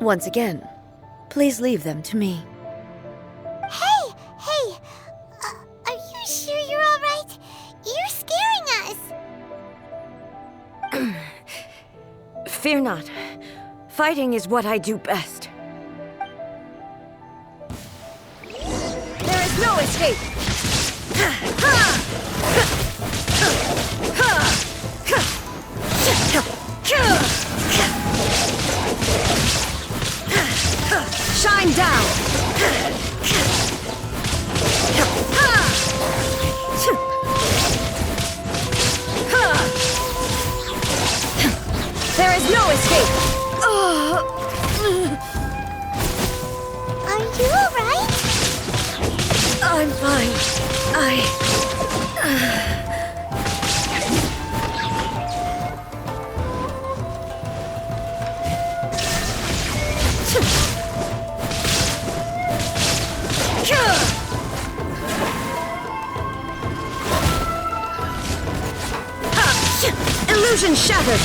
Once again, please leave them to me. Hey! Are you sure you're alright? You're scaring us! Fear not. Fighting is what I do best. There is no escape! Shine down! There is no escape! Are you alright? I'm fine. Illusion shattered!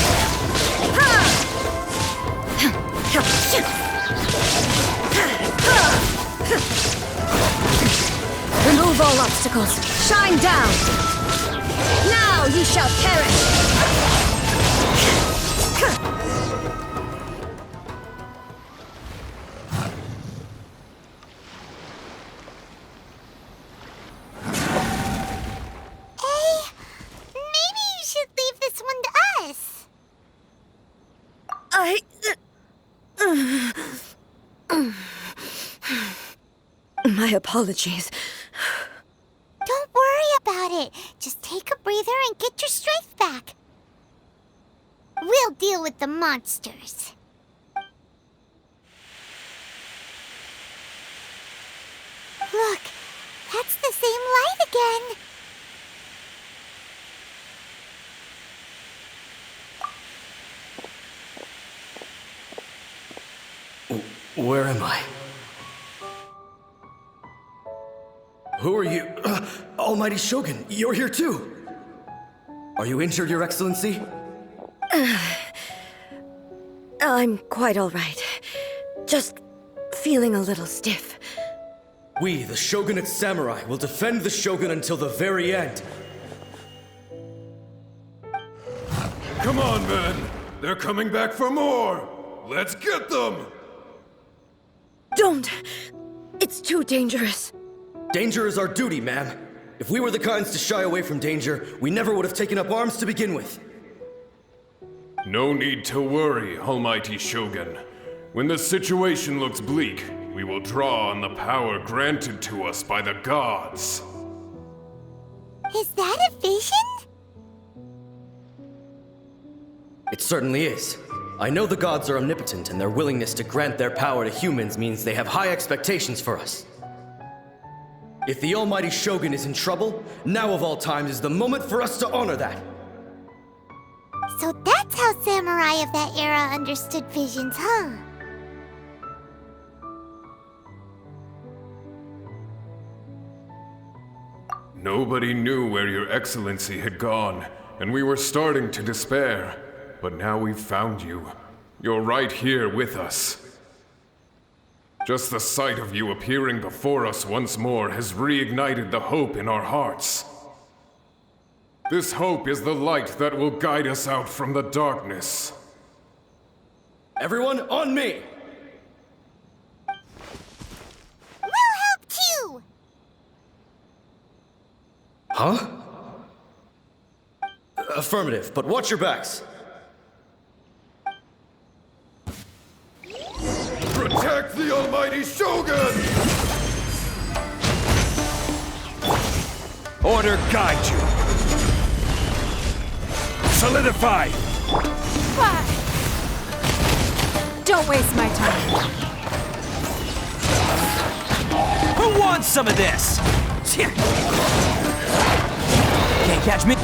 Remove all obstacles. Shine down! Now you shall perish! Maybe you should leave this one to us. My apologies. Don't worry about it. Just take a breather and get your strength back. We'll deal with the monsters. Look, that's the same light again. Where am I? Who are you? Almighty Shogun, you're here too! Are you injured, Your Excellency? I'm quite all right. Just feeling a little stiff. We, the Shogunate Samurai, will defend the Shogun until the very end. Come on, men! They're coming back for more! Let's get them! Don't! It's too dangerous. Danger is our duty, ma'am. If we were the kinds to shy away from danger, we never would have taken up arms to begin with. No need to worry, Almighty Shogun. When the situation looks bleak, we will draw on the power granted to us by the gods. Is that a vision? It certainly is. I know the gods are omnipotent, and their willingness to grant their power to humans means they have high expectations for us. If the Almighty Shogun is in trouble, now of all times is the moment for us to honor that. So that's how samurai of that era understood visions, huh? Nobody knew where Your Excellency had gone, and we were starting to despair. But now we've found you. You're right here with us. Just the sight of you appearing before us once more has reignited the hope in our hearts. This hope is the light that will guide us out from the darkness. Everyone, on me! We'll help too! Huh? Affirmative, but watch your backs. Protect the Almighty Shogun! Order guide you. Solidify! Don't waste my time. Who wants some of this? Can't catch me.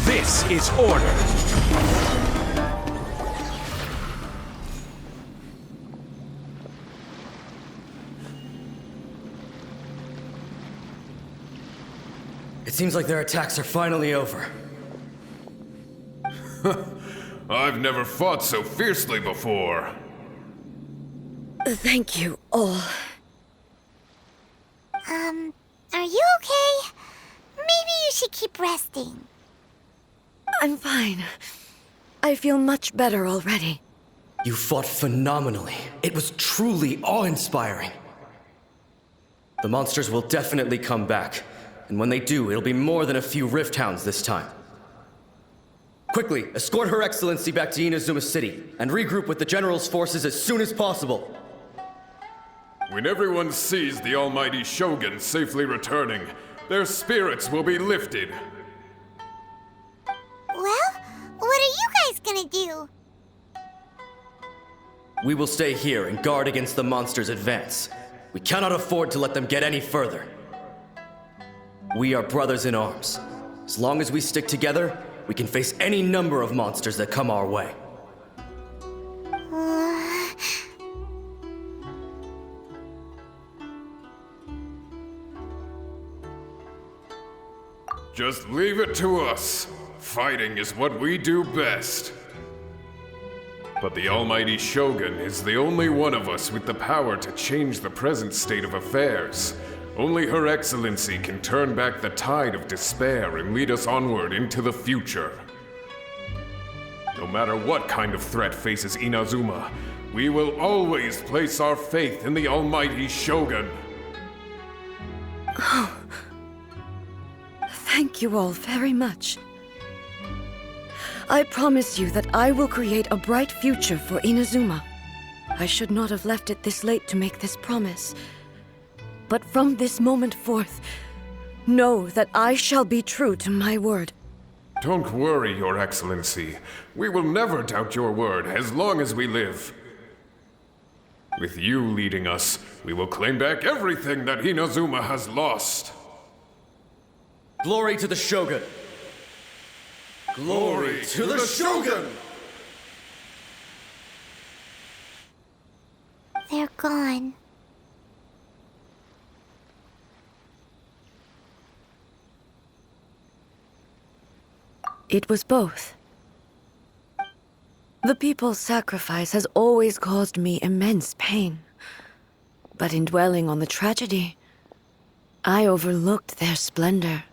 This is order. It seems like their attacks are finally over. I've never fought so fiercely before. Thank you all. Are you okay? Maybe you should keep resting. I'm fine. I feel much better already. You fought phenomenally. It was truly awe-inspiring. The monsters will definitely come back. And when they do, it'll be more than a few Rift Hounds this time. Quickly, escort Her Excellency back to Inazuma City, and regroup with the General's forces as soon as possible. When everyone sees the almighty Shogun safely returning, their spirits will be lifted. Well, what are you guys gonna do? We will stay here and guard against the monsters' advance. We cannot afford to let them get any further. We are brothers in arms. As long as we stick together, we can face any number of monsters that come our way. Just leave it to us. Fighting is what we do best. But the almighty Shogun is the only one of us with the power to change the present state of affairs. Only Her Excellency can turn back the tide of despair and lead us onward into the future. No matter what kind of threat faces Inazuma, we will always place our faith in the almighty Shogun. Thank you all very much. I promise you that I will create a bright future for Inazuma. I should not have left it this late to make this promise. But from this moment forth, know that I shall be true to my word. Don't worry, Your Excellency. We will never doubt your word as long as we live. With you leading us, we will claim back everything that Inazuma has lost. Glory to the Shogun! Glory to the Shogun! They're gone. It was both. The people's sacrifice has always caused me immense pain. But in dwelling on the tragedy, I overlooked their splendor.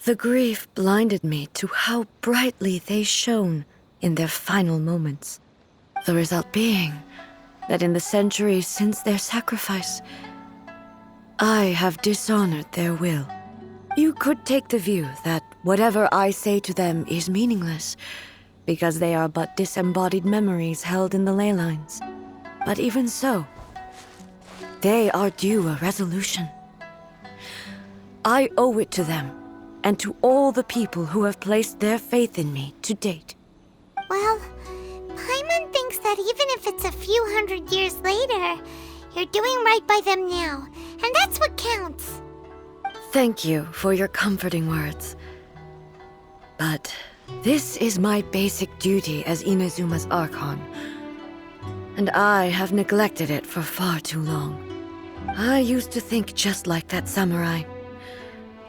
The grief blinded me to how brightly they shone in their final moments. The result being that in the centuries since their sacrifice, I have dishonored their will. You could take the view that whatever I say to them is meaningless, because they are but disembodied memories held in the ley lines. But even so, they are due a resolution. I owe it to them, and to all the people who have placed their faith in me to date. Well, Paimon thinks that even if it's a few hundred years later, you're doing right by them now, and that's what counts. Thank you for your comforting words. But this is my basic duty as Inazuma's Archon, and I have neglected it for far too long. I used to think just like that samurai,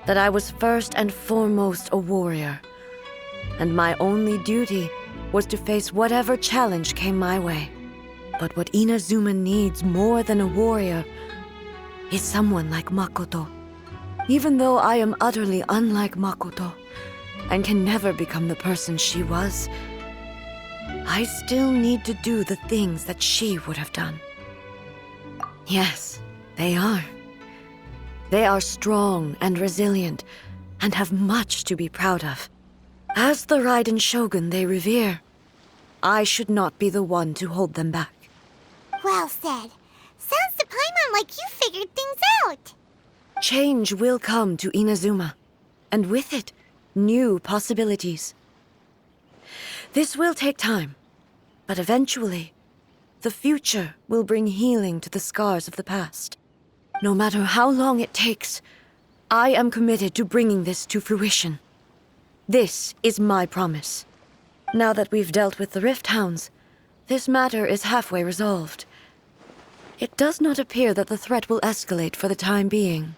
that I was first and foremost a warrior, and my only duty was to face whatever challenge came my way. But what Inazuma needs more than a warrior is someone like Makoto. Even though I am utterly unlike Makoto, and can never become the person she was, I still need to do the things that she would have done. Yes, they are. They are strong and resilient, and have much to be proud of. As the Raiden Shogun they revere, I should not be the one to hold them back. Well said. Sounds to Paimon like you figured things out. Change will come to Inazuma, and with it, new possibilities. This will take time, but eventually, the future will bring healing to the scars of the past. No matter how long it takes, I am committed to bringing this to fruition. This is my promise. Now that we've dealt with the Rift Hounds, this matter is halfway resolved. It does not appear that the threat will escalate for the time being.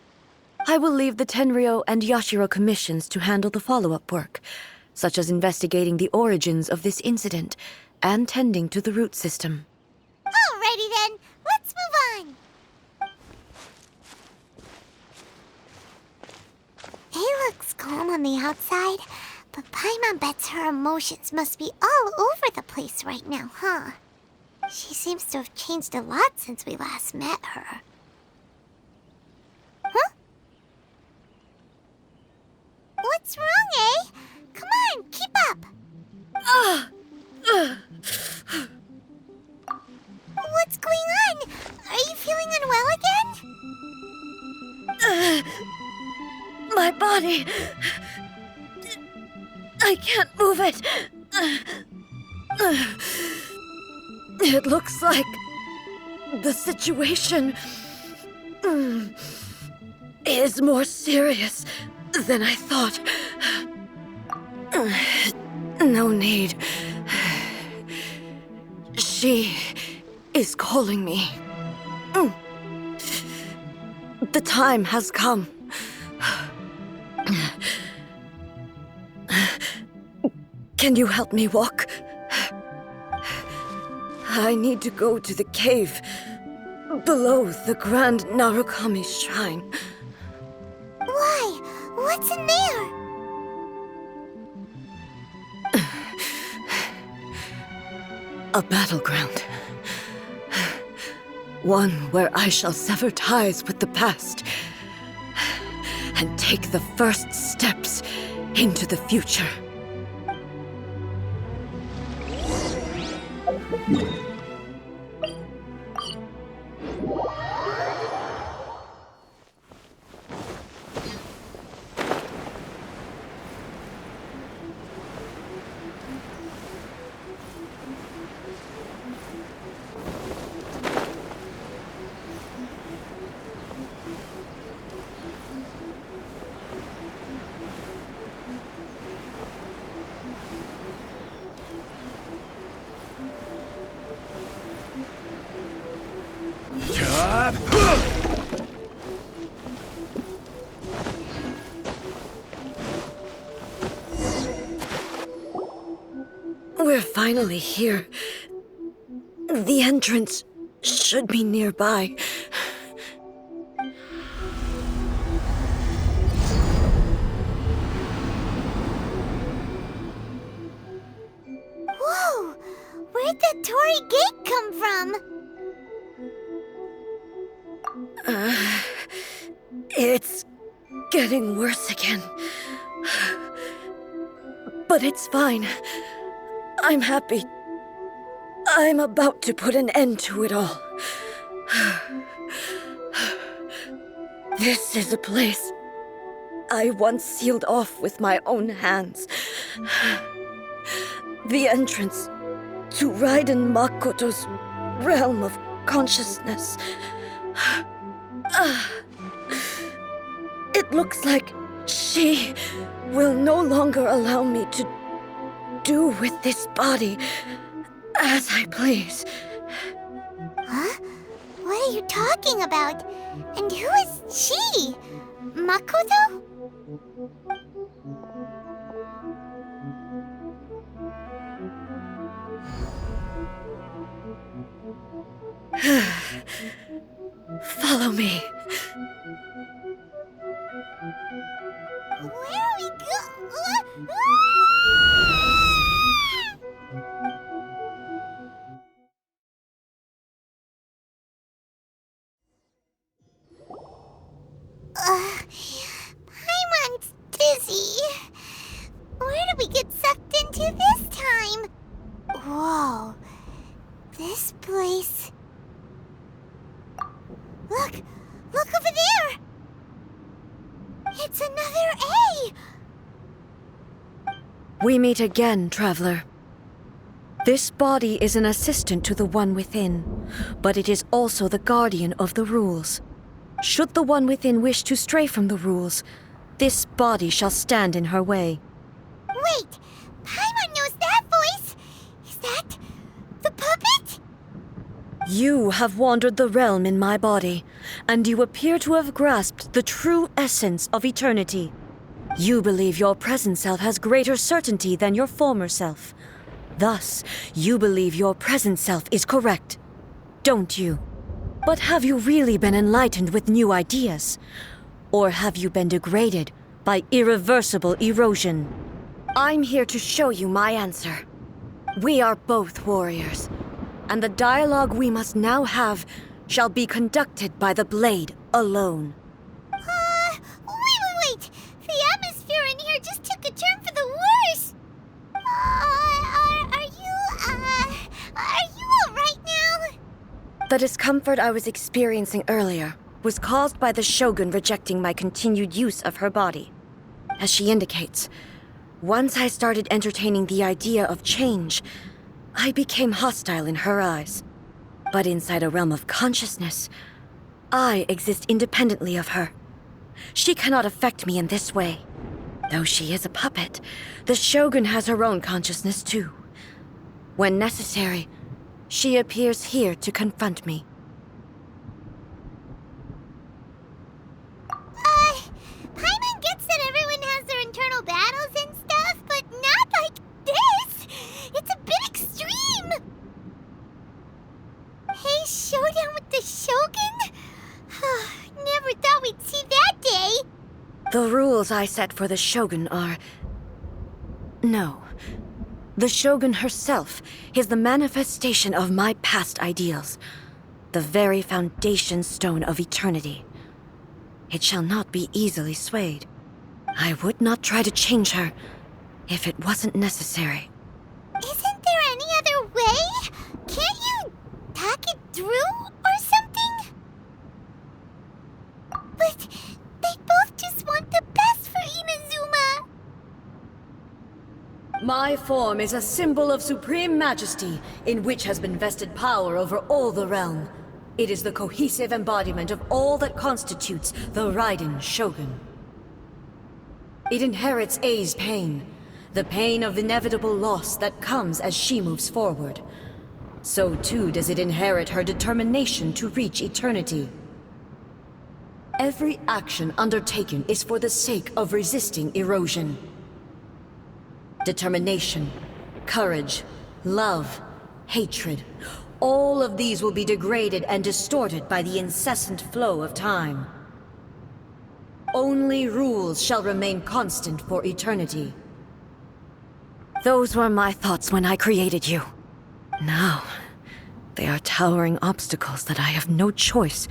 I will leave the Tenryo and Yashiro commissions to handle the follow-up work, such as investigating the origins of this incident and tending to the root system. Alrighty then, let's move on. It looks calm on the outside, but Paimon bets her emotions must be all over the place right now, huh? She seems to have changed a lot since we last met her. Huh? What's wrong, eh? Come on, keep up! What's going on? Are you feeling unwell again? My body... I can't move it. It looks like the situation is more serious than I thought. No need. She is calling me. The time has come. Can you help me walk? I need to go to the cave below the Grand Narukami Shrine. Why? What's in there? A battleground. One where I shall sever ties with the past and take the first steps into the future. We're finally here. The entrance should be nearby. Whoa! Where'd that Torii gate come from? It's getting worse again. But it's fine. I'm happy. I'm about to put an end to it all. This is a place I once sealed off with my own hands. The entrance to Raiden Makoto's realm of consciousness. It looks like she will no longer allow me to do with this body as I please. Huh? What are you talking about? And who is she? Makoto? Follow me. Where are we Paimon's dizzy. Where did we get sucked into this time? Whoa. This place... Look over there! It's another A! We meet again, traveler. This body is an assistant to the One Within, but it is also the guardian of the rules. Should the One Within wish to stray from the rules, this body shall stand in her way. Wait! Paimon knows that voice! Is that the puppet? You have wandered the realm in my body, and you appear to have grasped the true essence of eternity. You believe your present self has greater certainty than your former self. Thus, you believe your present self is correct, don't you? But have you really been enlightened with new ideas? Or have you been degraded by irreversible erosion? I'm here to show you my answer. We are both warriors, and the dialogue we must now have shall be conducted by the blade alone. Wait! The atmosphere in here just took a turn for the worse! Are you alright now? The discomfort I was experiencing earlier was caused by the Shogun rejecting my continued use of her body. As she indicates, once I started entertaining the idea of change, I became hostile in her eyes. But inside a realm of consciousness, I exist independently of her. She cannot affect me in this way. Though she is a puppet, the Shogun has her own consciousness too. When necessary, she appears here to confront me. Paimon gets that everyone has their internal battles and stuff, but not like this! It's a bit extreme! Hey, showdown with the Shogun? Never thought we'd see that day! The rules I set for the Shogun are... No. The Shogun herself is the manifestation of my past ideals. The very foundation stone of eternity. It shall not be easily swayed. I would not try to change her if it wasn't necessary. Isn't there any other way? Can't you talk it through or something? But they both just want the best for Inazuma. My form is a symbol of supreme majesty, in which has been vested power over all the realm. It is the cohesive embodiment of all that constitutes the Raiden Shogun. It inherits Ei's pain, the pain of inevitable loss that comes as she moves forward. So too does it inherit her determination to reach eternity. Every action undertaken is for the sake of resisting erosion. Determination, courage, love, hatred, all of these will be degraded and distorted by the incessant flow of time. Only rules shall remain constant for eternity. Those were my thoughts when I created you. Now, they are towering obstacles that I have no choice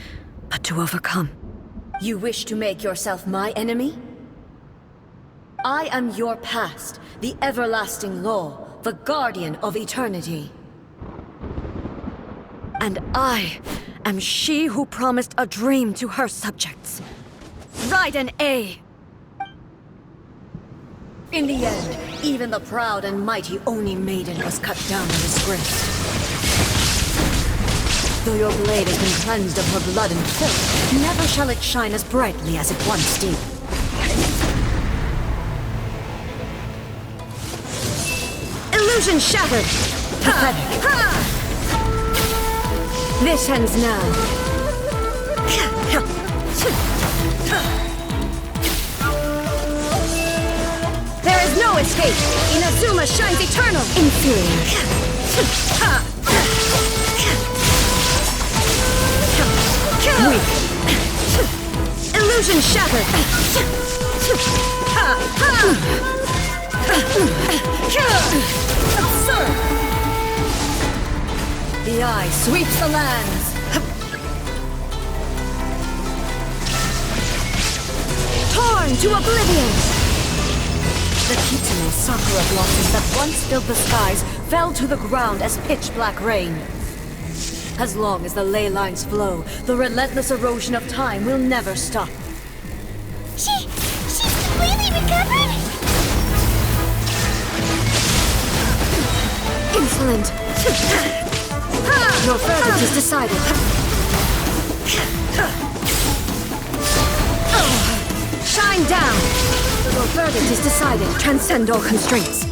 but to overcome. You wish to make yourself my enemy? I am your past, the everlasting law, the guardian of eternity. And I am she who promised a dream to her subjects. Raiden A. In the end, even the proud and mighty Oni Maiden was cut down and disgraced. Though your blade has been cleansed of her blood and filth, never shall it shine as brightly as it once did. Illusion shattered! Pathetic. This ends now. There is no escape! Inazuma shines eternal! Inferior. Weak. Illusion shattered! Absurd! The eye sweeps the lands! Torn to oblivion! The Kitsune sakura blossoms that once filled the skies fell to the ground as pitch-black rain. As long as the ley lines flow, the relentless erosion of time will never stop. She's completely recovered? Insolent! Your verdict is decided. Shine down! Your verdict is decided. Transcend all constraints.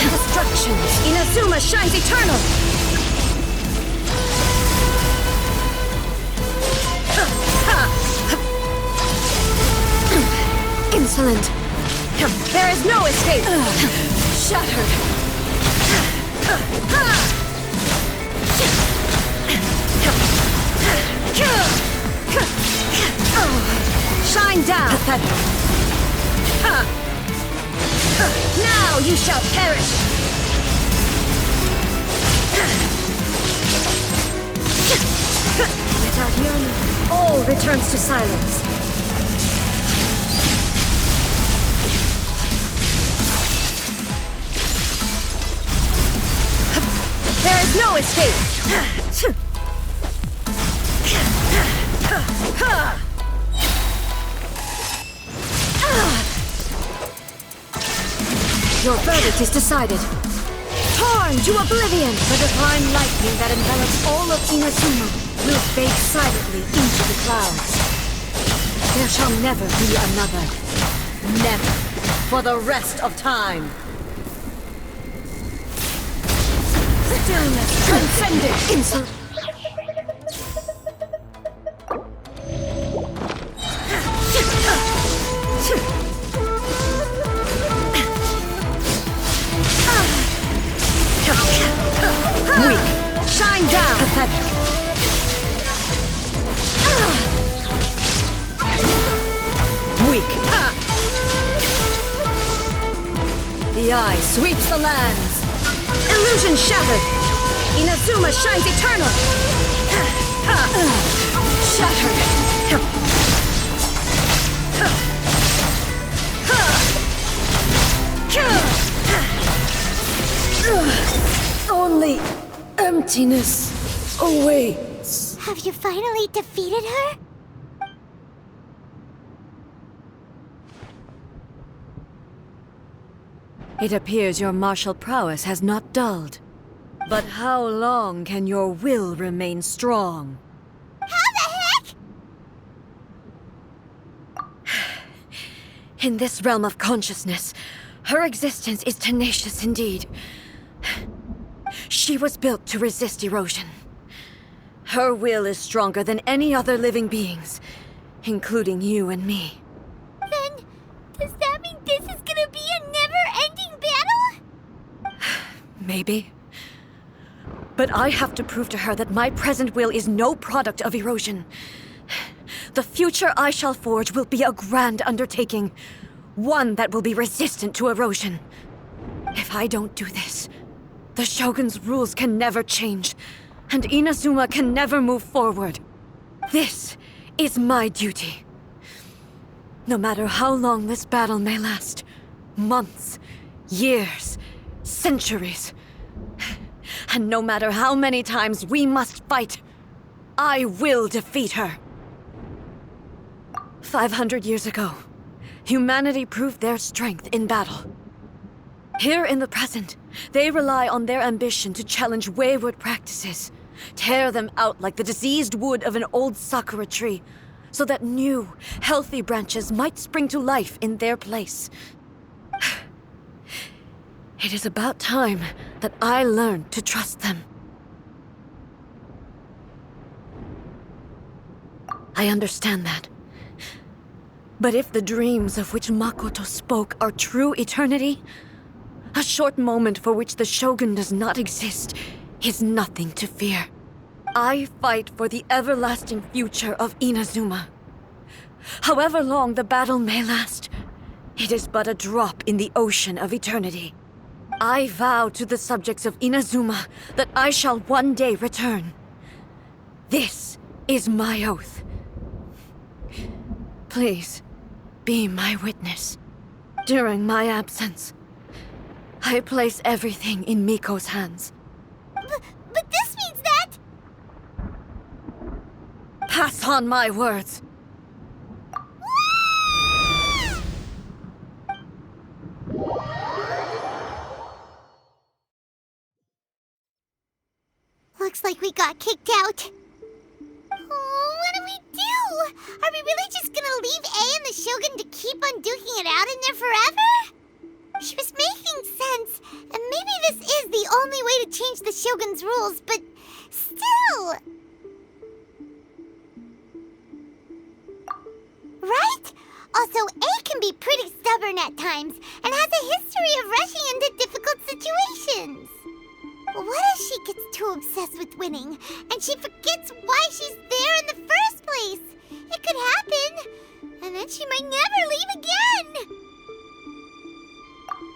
destruction. Inazuma shines eternal. Insolent. There is no escape. Shattered. Shine down. Pathetic. Now you shall perish. Without yearning, all returns to silence. There is no escape! Your verdict is decided. Torn to oblivion! The divine lightning that envelops all of Inazuma will fade silently into the clouds. There shall never be another. Never. For the rest of time. Stillness transcendent insult. Weak. Shine down. Pathetic. Weak. The eye sweeps the lands. Illusion shattered. Inazuma shines eternal. Shattered. Only emptiness awaits. Have you finally defeated her? It appears your martial prowess has not dulled. But how long can your will remain strong? How the heck? In this realm of consciousness, her existence is tenacious indeed. She was built to resist erosion. Her will is stronger than any other living being's, including you and me. Then, does that mean this is gonna be a never-ending battle? Maybe. But I have to prove to her that my present will is no product of erosion. The future I shall forge will be a grand undertaking, one that will be resistant to erosion. If I don't do this, the Shogun's rules can never change, and Inazuma can never move forward. This is my duty. No matter how long this battle may last, months, years, centuries, and no matter how many times we must fight, I will defeat her. 500 years ago, humanity proved their strength in battle. Here in the present, they rely on their ambition to challenge wayward practices, tear them out like the diseased wood of an old sakura tree, so that new, healthy branches might spring to life in their place. It is about time that I learned to trust them. I understand that. But if the dreams of which Makoto spoke are true eternity, a short moment for which the Shogun does not exist is nothing to fear. I fight for the everlasting future of Inazuma. However long the battle may last, it is but a drop in the ocean of eternity. I vow to the subjects of Inazuma that I shall one day return. This is my oath. Please, be my witness. During my absence, I place everything in Miko's hands. But this means that... Pass on my words. Looks like we got kicked out. Oh, what do we do? Are we really just gonna leave A and the Shogun to keep on duking it out in there forever? She was making sense, and maybe this is the only way to change the Shogun's rules, but still... Right? Also, A can be pretty stubborn at times, and has a history of rushing into difficult situations. What if she gets too obsessed with winning, and she forgets why she's there in the first place? It could happen, and then she might never leave again.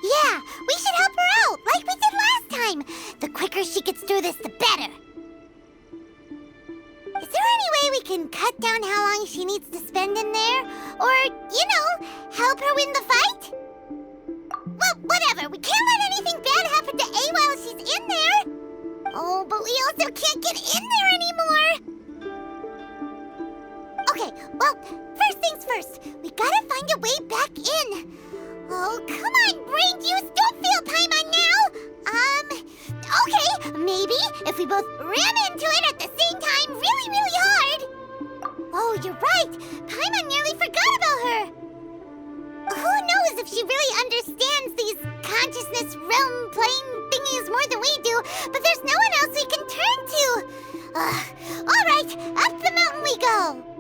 Yeah, we should help her out, like we did last time. The quicker she gets through this, the better. Is there any way we can cut down how long she needs to spend in there? Or, help her win the fight? Well, whatever. We can't let anything bad happen to A while she's in there. Oh, but we also can't get in there anymore. Okay, well, first things first. We gotta find a way back in. Oh, come on, brain juice. Don't feel Paimon now. Okay, maybe if we both ram into it at the same time really, really hard. Oh, you're right. Paimon nearly forgot about her. Who knows if she really understands these consciousness realm playing thingies more than we do, but there's no one else we can turn to. All right, up the mountain we go.